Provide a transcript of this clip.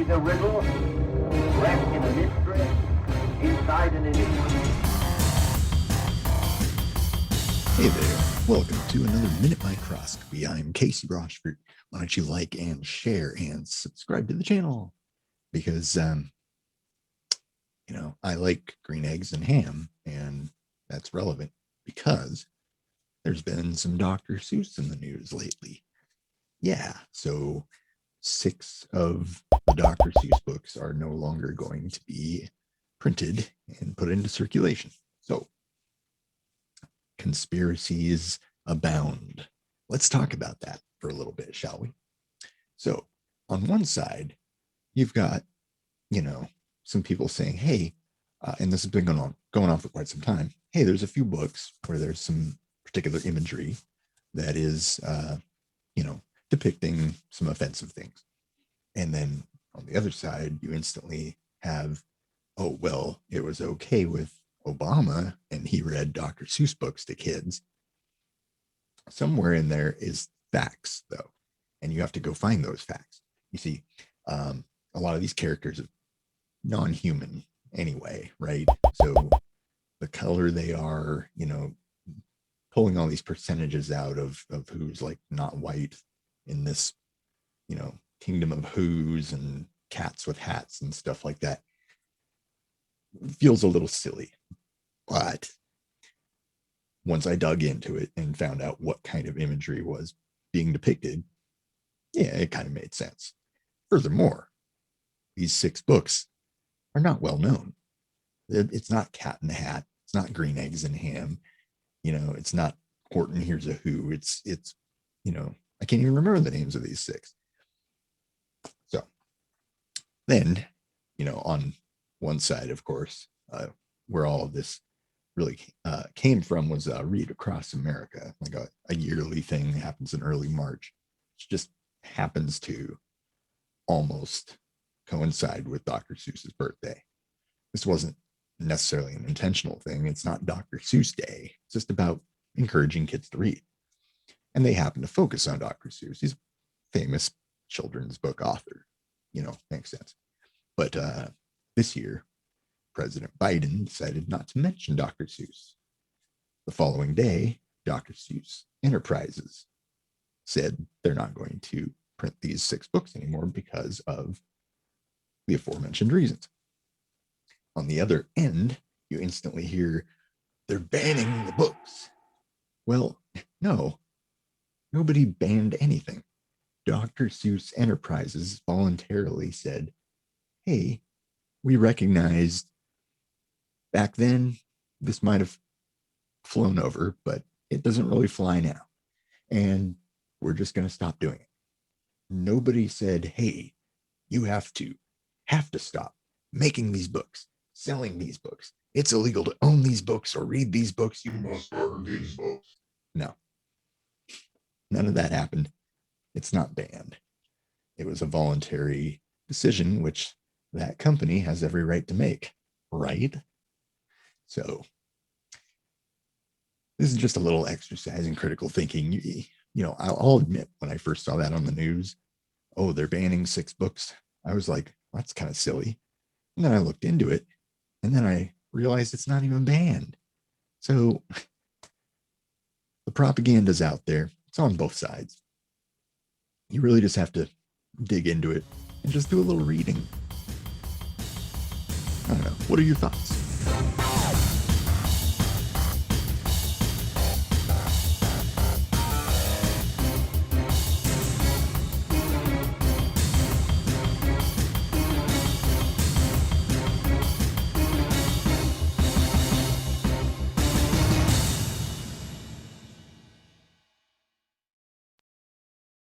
He's a riddle, wrapped in a mystery, inside an enigma. Hey there, welcome to another Minute Microscopy. I'm Casey Rochford. Why don't you like and share and subscribe to the channel? Because, I like green eggs and ham, and that's relevant because there's been some Dr. Seuss in the news lately. Yeah, so 6 of the Dr. Seuss books are no longer going to be printed and put into circulation. So, conspiracies abound. Let's talk about that for a little bit, shall we? So, on one side, you've got, some people saying, hey, and this has been going on for quite some time. Hey, there's a few books where there's some particular imagery that is, depicting some offensive things. And then on the other side, you instantly have, oh, well, it was okay with Obama and he read Dr. Seuss books to kids. Somewhere in there is facts, though, and you have to go find those facts. You see, a lot of these characters are non-human anyway, right? So the color they are, pulling all these percentages out of who's like not white in this, kingdom of who's and cats with hats and stuff like that feels a little silly. But once I dug into it and found out what kind of imagery was being depicted, yeah, it kind of made sense. Furthermore, these 6 books are not well known. It's not Cat in the Hat. It's not Green Eggs and Ham. It's not Horton Hears a Who. It's I can't even remember the names of these 6. So then, on one side, of course, where all of this really came from was Read Across America, like a yearly thing that happens in early March, which just happens to almost coincide with Dr. Seuss's birthday. This wasn't necessarily an intentional thing. It's not Dr. Seuss Day. It's just about encouraging kids to read. And they happen to focus on Dr. Seuss. He's a famous children's book author. Makes sense. But this year, President Biden decided not to mention Dr. Seuss. The following day, Dr. Seuss Enterprises said they're not going to print these 6 books anymore because of the aforementioned reasons. On the other end, you instantly hear they're banning the books. Well, no, nobody banned anything. Dr. Seuss Enterprises voluntarily said, hey, we recognized back then this might have flown over, but it doesn't really fly now. And we're just going to stop doing it. Nobody said, hey, you have to stop making these books, selling these books. It's illegal to own these books or read these books. You must burn these books. No, none of that happened. It's not banned. It was a voluntary decision, which that company has every right to make, right? So this is just a little exercise in critical thinking. I'll admit when I first saw that on the news, oh, they're banning 6 books. I was like, well, that's kind of silly. And then I looked into it, and then I realized it's not even banned. So the propaganda's out there. It's on both sides. You really just have to dig into it and just do a little reading. I don't know. What are your thoughts?